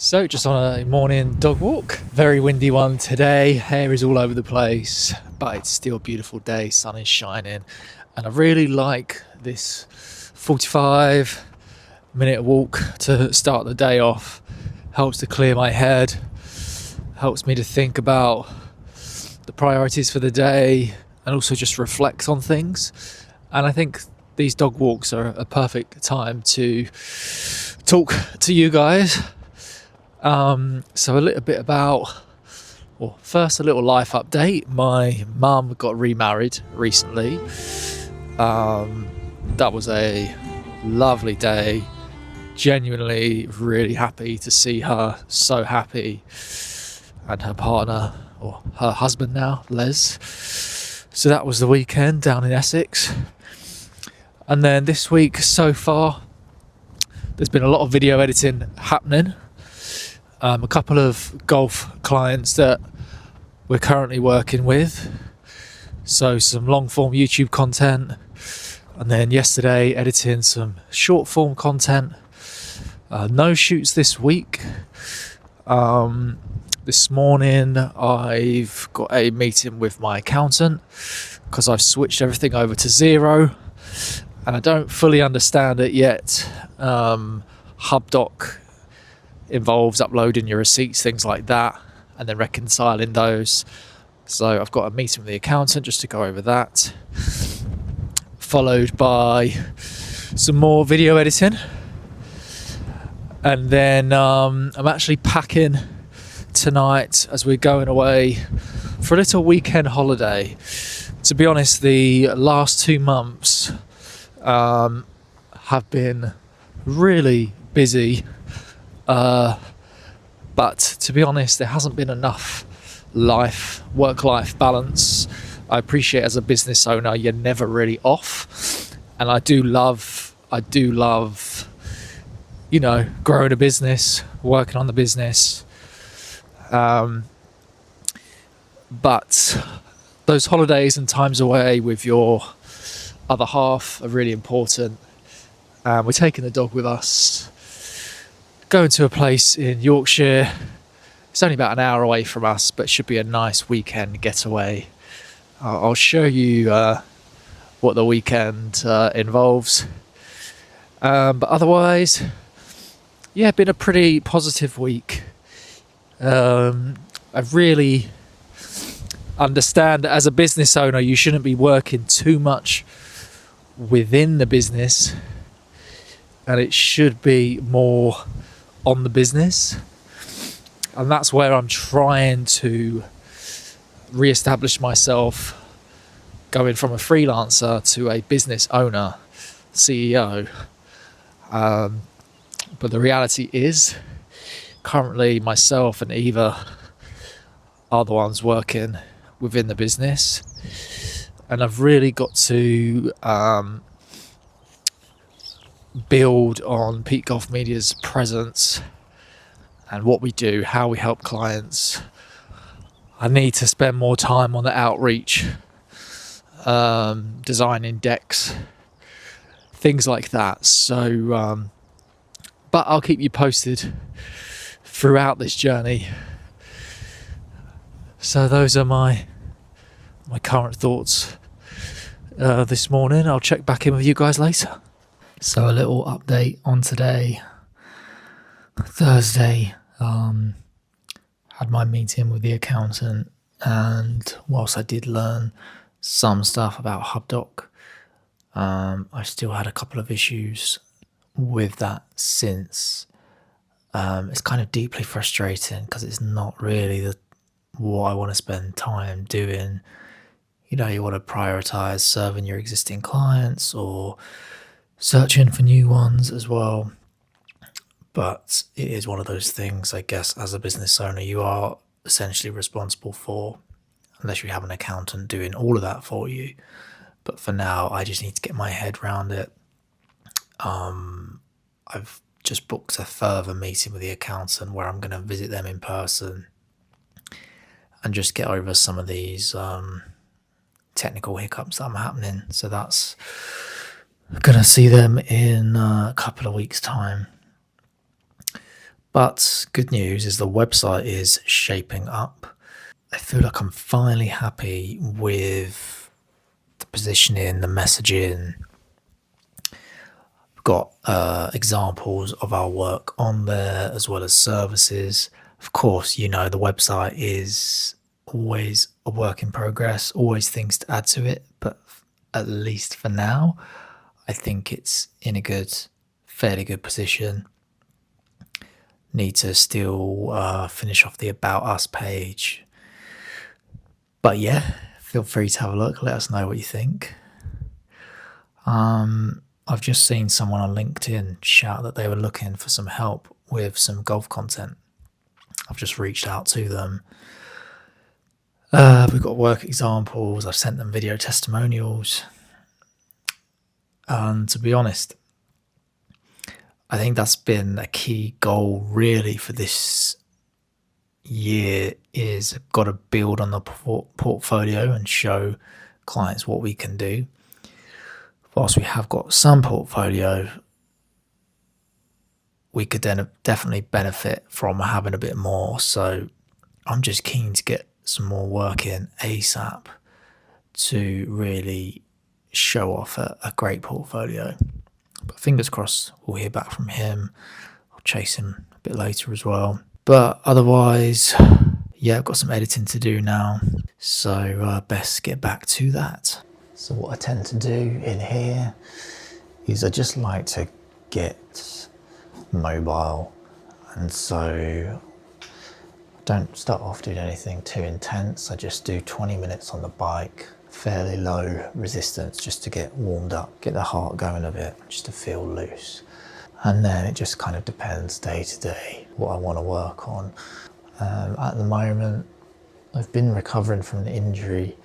So just on a morning dog walk, very windy one today, hair is all over the place, but it's still a beautiful day, sun is shining, and I really like this 45-minute walk to start the day off. Helps to clear my head, helps me to think about the priorities for the day, and also just reflect on things. And I think these dog walks are a perfect time to talk to you guys. So a little bit about, well, first a little life update. My mum got remarried recently. That was a lovely day. Genuinely really happy to see her so happy, and her partner, or her husband now, Les. So that was the weekend down in Essex. And then this week so far, there's been a lot of video editing happening. A couple of golf clients that we're currently working with, so some long form YouTube content, and then yesterday editing some short form content. No shoots this week. This morning I've got a meeting with my accountant because I've switched everything over to Xero, and I don't fully understand it yet. HubDoc involves uploading your receipts, things like that, and then reconciling those. So I've got a meeting with the accountant just to go over that, followed by some more video editing. And then I'm actually packing tonight as we're going away for a little weekend holiday. To be honest, the last 2 months have been really busy. But to be honest, there hasn't been enough work-life balance. I appreciate as a business owner, you're never really off. And I do love, growing a business, working on the business. But those holidays and times away with your other half are really important. We're taking the dog with us, going to a place in Yorkshire. It's only about an hour away from us, but it should be a nice weekend getaway. I'll show you what the weekend involves. But otherwise, yeah, been a pretty positive week. I really understand that as a business owner, you shouldn't be working too much within the business, and it should be more on the business. And that's where I'm trying to re-establish myself, going from a freelancer to a business owner, CEO. But the reality is, currently myself and Eva are the ones working within the business, and I've really got to build on Peak Golf Media's presence and what we do, how we help clients. I need to spend more time on the outreach, designing decks, things like that. So, but I'll keep you posted throughout this journey. So those are my current thoughts this morning. I'll check back in with you guys later. So a little update on today. Thursday, had my meeting with the accountant, and whilst I did learn some stuff about HubDoc, I still had a couple of issues with that since. It's kind of deeply frustrating because it's not really what I want to spend time doing. You want to prioritize serving your existing clients or searching for new ones as well. But it is one of those things, I guess, as a business owner, you are essentially responsible for, unless you have an accountant doing all of that for you. But for now, I just need to get my head around it. I've just booked a further meeting with the accountant where I'm going to visit them in person and just get over some of these technical hiccups that I'm happening. So that's going to see them in a couple of weeks' time. But good news is the website is shaping up. I feel like I'm finally happy with the positioning, the messaging. We've got examples of our work on there as well as services. Of course, the website is always a work in progress, always things to add to it. But at least for now, I think it's in a fairly good position. Need to still finish off the About Us page. But yeah, feel free to have a look. Let us know what you think. I've just seen someone on LinkedIn shout that they were looking for some help with some golf content. I've just reached out to them. We've got work examples. I've sent them video testimonials. And to be honest, I think that's been a key goal really for this year, is got to build on the portfolio and show clients what we can do. Whilst we have got some portfolio, we could then definitely benefit from having a bit more. So I'm just keen to get some more work in ASAP to really show off a great portfolio. But fingers crossed we'll hear back from him. I'll chase him a bit later as well. But otherwise, yeah, I've got some editing to do now. So best get back to that. So what I tend to do in here is I just like to get mobile. And so I don't start off doing anything too intense. I just do 20 minutes on the bike, fairly low resistance, just to get warmed up, get the heart going a bit, just to feel loose. And then it just kind of depends day to day what I want to work on. At the moment, I've been recovering from an injury.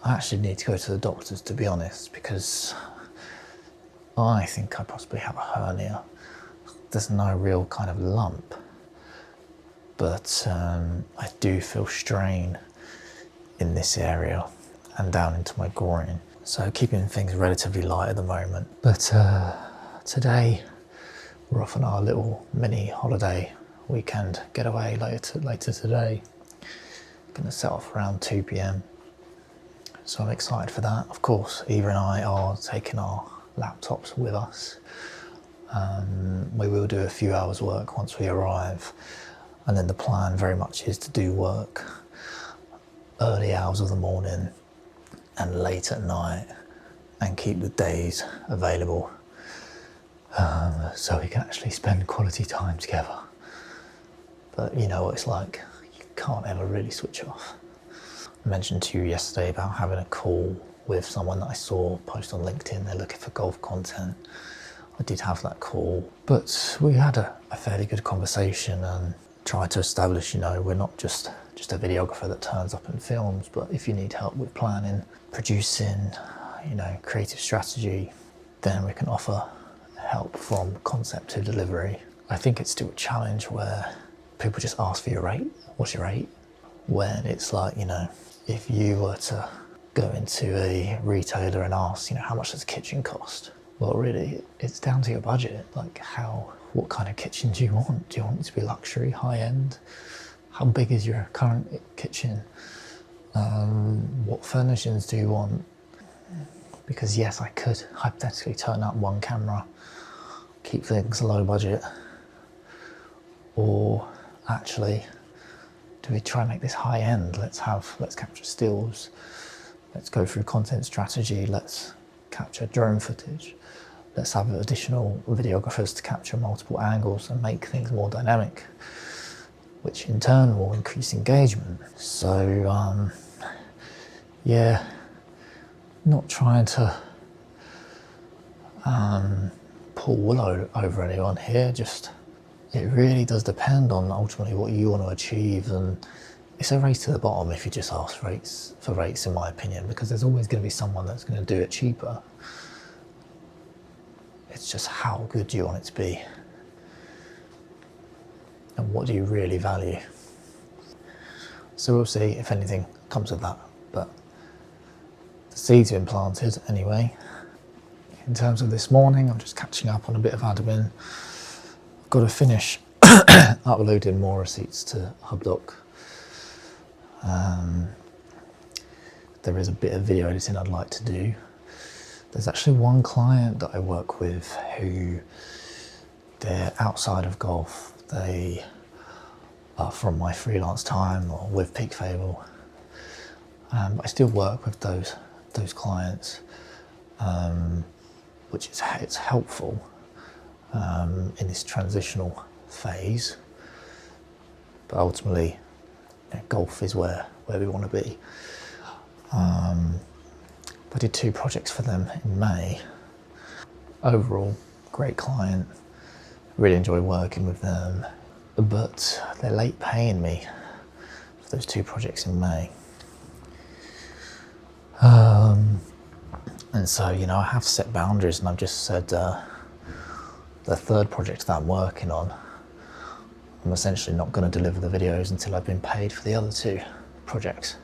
I actually need to go to the doctors, to be honest, because I think I possibly have a hernia. There's no real kind of lump, but I do feel strain in this area and down into my groin. So keeping things relatively light at the moment. But today we're off on our little mini holiday weekend getaway later today. Gonna set off around 2 p.m. So I'm excited for that. Of course, Eva and I are taking our laptops with us. We will do a few hours work once we arrive. And then the plan very much is to do work early hours of the morning and late at night, and keep the days available so we can actually spend quality time together. But you know what it's like, you can't ever really switch off. I mentioned to you yesterday about having a call with someone that I saw post on LinkedIn. They're looking for golf content. I did have that call, but we had a fairly good conversation and tried to establish, we're not just a videographer that turns up and films, but if you need help with planning, producing, creative strategy, then we can offer help from concept to delivery. I think it's still a challenge where people just ask for your rate. What's your rate? When it's like, if you were to go into a retailer and ask, how much does a kitchen cost? Well, really, it's down to your budget. Like what kind of kitchen do you want? Do you want it to be luxury, high end? How big is your current kitchen? What furnishings do you want? Because yes, I could hypothetically turn up one camera, keep things low budget, or actually, do we try and make this high end? Let's capture stills. Let's go through content strategy. Let's capture drone footage. Let's have additional videographers to capture multiple angles and make things more dynamic, which in turn will increase engagement. So, yeah, not trying to pull wool over anyone here, just it really does depend on ultimately what you want to achieve, and it's a race to the bottom if you just ask for rates, in my opinion, because there's always going to be someone that's going to do it cheaper. It's just how good do you want it to be, and what do you really value. So we'll see if anything comes of that, but the seeds have been planted anyway. In terms of this morning, I'm just catching up on a bit of admin. I've got to finish uploading more receipts to HubDoc. There is a bit of video editing I'd like to do. There's actually one client that I work with who, they're outside of golf. They are from my freelance time or with Peak Fable. But I still work with those clients, which is it's helpful in this transitional phase. But ultimately, golf is where we want to be. I did 2 projects for them in May. Overall, great client. Really enjoy working with them, but they're late paying me for those 2 projects in May. And so, I have set boundaries, and I've just said the 3rd project that I'm working on, I'm essentially not going to deliver the videos until I've been paid for the other 2 projects.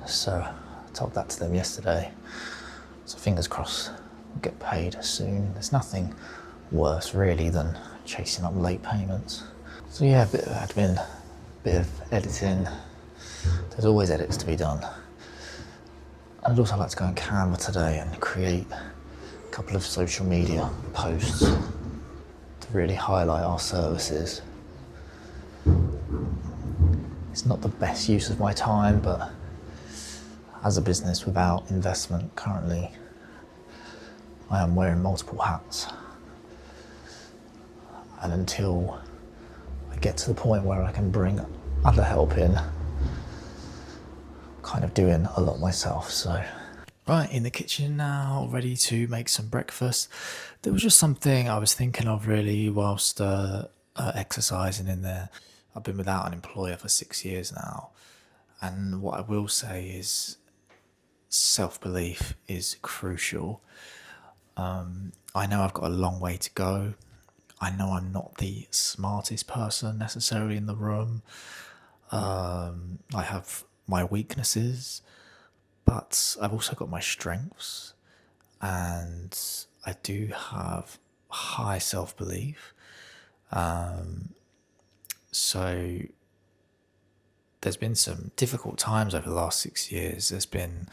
So I told that to them yesterday. So fingers crossed I'll get paid soon. There's nothing worse really than chasing up late payments. So yeah, a bit of admin, a bit of editing. There's always edits to be done. I'd also like to go on Canva today and create a couple of social media posts to really highlight our services. It's not the best use of my time, but as a business without investment currently, I am wearing multiple hats. And until I get to the point where I can bring other help in, I'm kind of doing a lot myself. So right, in the kitchen now, ready to make some breakfast. There was just something I was thinking of really whilst exercising in there. I've been without an employer for 6 years now, and what I will say is self-belief is crucial. I know I've got a long way to go. I know I'm not the smartest person necessarily in the room. I have my weaknesses, but I've also got my strengths, and I do have high self-belief. So there's been some difficult times over the last 6 years. There's been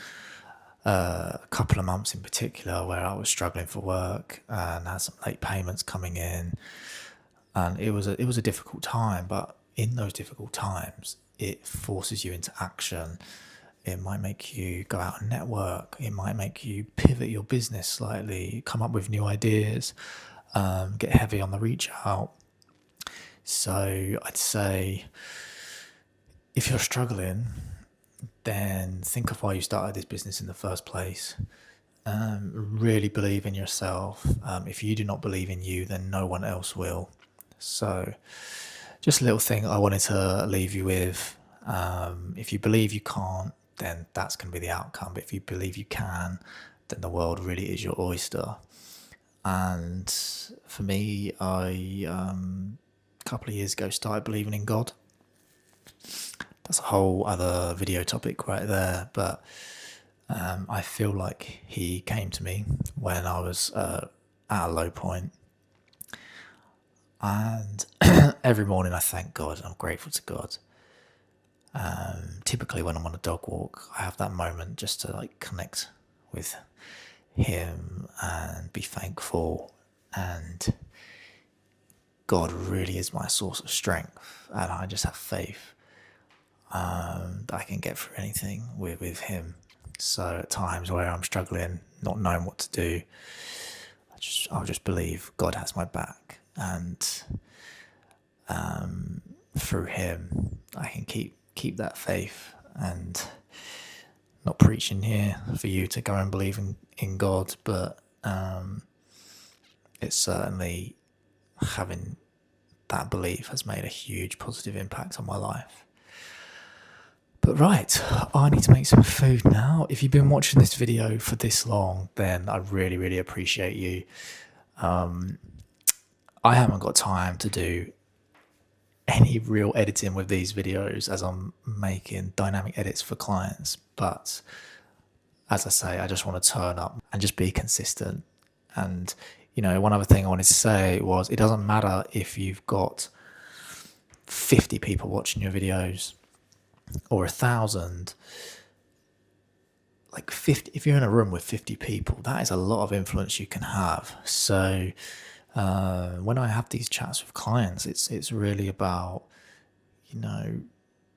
a couple of months in particular where I was struggling for work and had some late payments coming in, and it was a difficult time. But in those difficult times, it forces you into action. It might make you go out and network. It might make you pivot your business slightly, come up with new ideas, get heavy on the reach out. So I'd say if you're struggling, then think of why you started this business in the first place. Really believe in yourself. If you do not believe in you, then no one else will. So just a little thing I wanted to leave you with. If you believe you can't, then that's going to be the outcome. But if you believe you can, then the world really is your oyster. And for me, I a couple of years ago started believing in God. That's a whole other video topic right there, but I feel like he came to me when I was at a low point, and every morning I thank God. I'm grateful to God. Typically when I'm on a dog walk, I have that moment just to connect with him and be thankful, and God really is my source of strength, and I just have faith that I can get through anything with him. So at times where I'm struggling, not knowing what to do, I'll just believe God has my back, and through him I can keep that faith. And not preaching here for you to go and believe in God, but it's certainly having that belief has made a huge positive impact on my life. But right, I need to make some food now. If you've been watching this video for this long, then I really, really appreciate you. I haven't got time to do any real editing with these videos as I'm making dynamic edits for clients. But as I say, I just want to turn up and just be consistent and One other thing I wanted to say was it doesn't matter if you've got 50 people watching your videos or 1,000. Like 50, if you're in a room with 50 people, that is a lot of influence you can have. So when I have these chats with clients, it's really about,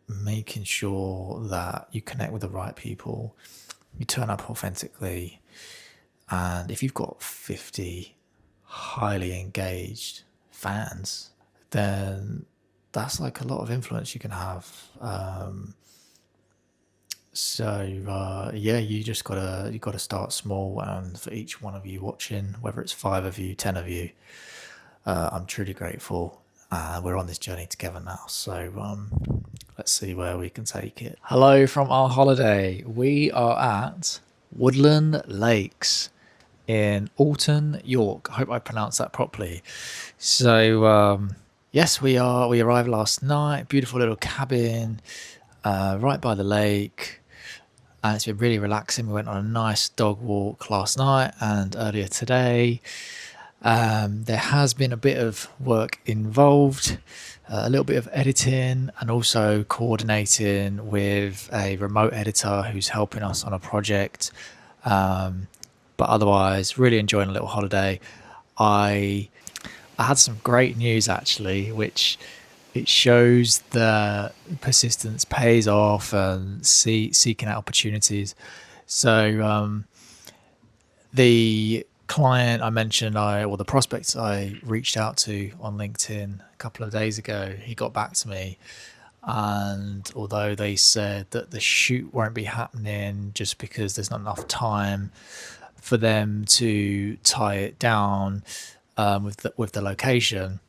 making sure that you connect with the right people, you turn up authentically. And if you've got 50 highly engaged fans, then that's like a lot of influence you can have. You gotta start small, and for each one of you watching, whether it's 5 of you, 10 of you, I'm truly grateful. We're on this journey together now, so let's see where we can take it. Hello from our holiday. We are at Woodland Lakes in Alton, York. I hope I pronounced that properly. So yes, we arrived last night. Beautiful little cabin right by the lake. And it's been really relaxing. We went on a nice dog walk last night and earlier today. There has been a bit of work involved, a little bit of editing, and also coordinating with a remote editor who's helping us on a project. But otherwise, really enjoying a little holiday. I had some great news actually, which it shows that persistence pays off and seeking out opportunities. So the client I mentioned, or the prospects I reached out to on LinkedIn a couple of days ago, he got back to me. And although they said that the shoot won't be happening just because there's not enough time for them to tie it down with the location,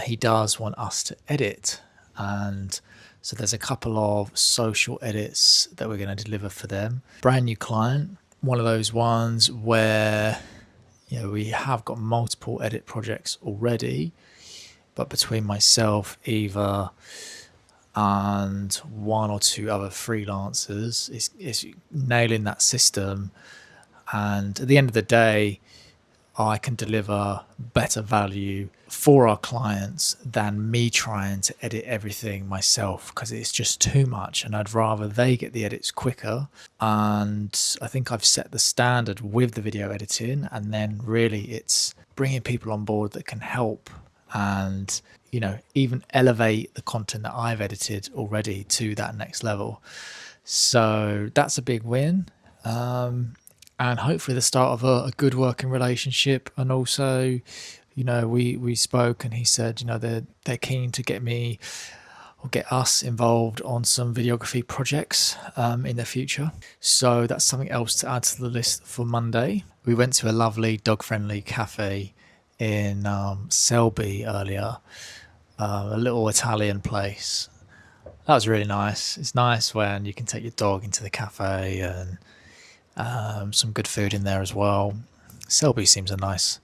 he does want us to edit. And so there's a couple of social edits that we're going to deliver for them. Brand new client, one of those ones where we have got multiple edit projects already, but between myself, Eva, and one or two other freelancers, it's nailing that system. And at the end of the day, I can deliver better value for our clients than me trying to edit everything myself, because it's just too much, and I'd rather they get the edits quicker. And I think I've set the standard with the video editing, and then really it's bringing people on board that can help and even elevate the content that I've edited already to that next level. So that's a big win. And hopefully the start of a good working relationship. And also, we spoke, and he said, they're keen to get me or get us involved on some videography projects in the future. So that's something else to add to the list for Monday. We went to a lovely dog-friendly cafe in Selby earlier, a little Italian place. That was really nice. It's nice when you can take your dog into the cafe, and some good food in there as well. Selby seems a nice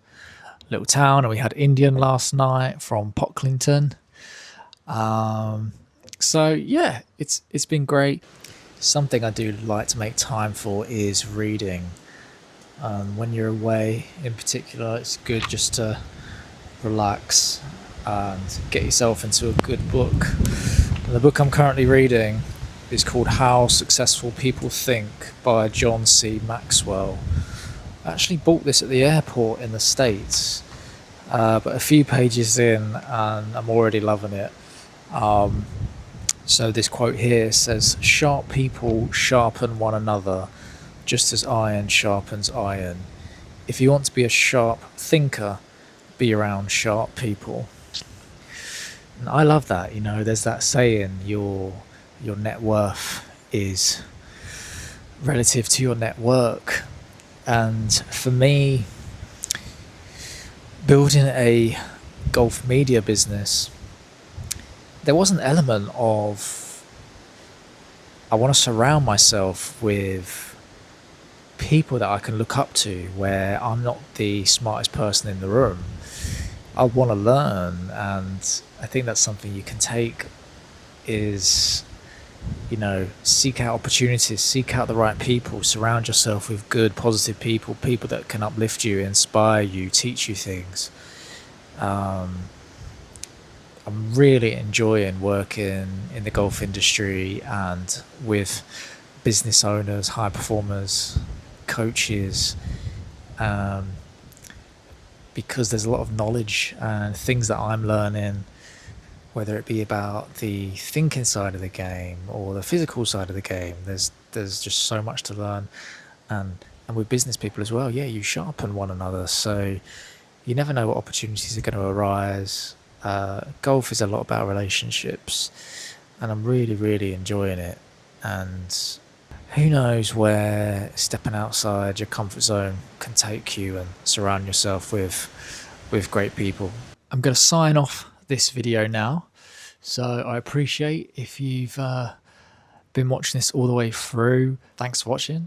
little town, and we had Indian last night from Pocklington. So yeah, it's been great. Something I do like to make time for is reading. When you're away in particular, it's good just to relax and get yourself into a good book. And the book I'm currently reading is called How Successful People Think by John C. Maxwell. I actually bought this at the airport in the States, but a few pages in and I'm already loving it. So this quote here says, "Sharp people sharpen one another, just as iron sharpens iron. If you want to be a sharp thinker, be around sharp people." And I love that. There's that saying, your net worth is relative to your network. And for me, building a golf media business, there was an element of, I want to surround myself with people that I can look up to, where I'm not the smartest person in the room. I want to learn, and I think that's something you can take, is seek out opportunities, seek out the right people, surround yourself with good, positive people, people that can uplift you, inspire you, teach you things. I'm really enjoying working in the golf industry and with business owners, high performers, coaches, um, because there's a lot of knowledge and things that I'm learning, whether it be about the thinking side of the game or the physical side of the game. There's just so much to learn, and with business people as well. Yeah, you sharpen one another, so you never know what opportunities are going to arise. Golf is a lot about relationships, and I'm really, really enjoying it. And who knows where stepping outside your comfort zone can take you, and surround yourself with great people. I'm going to sign off this video now. So I appreciate if you've been watching this all the way through. Thanks for watching.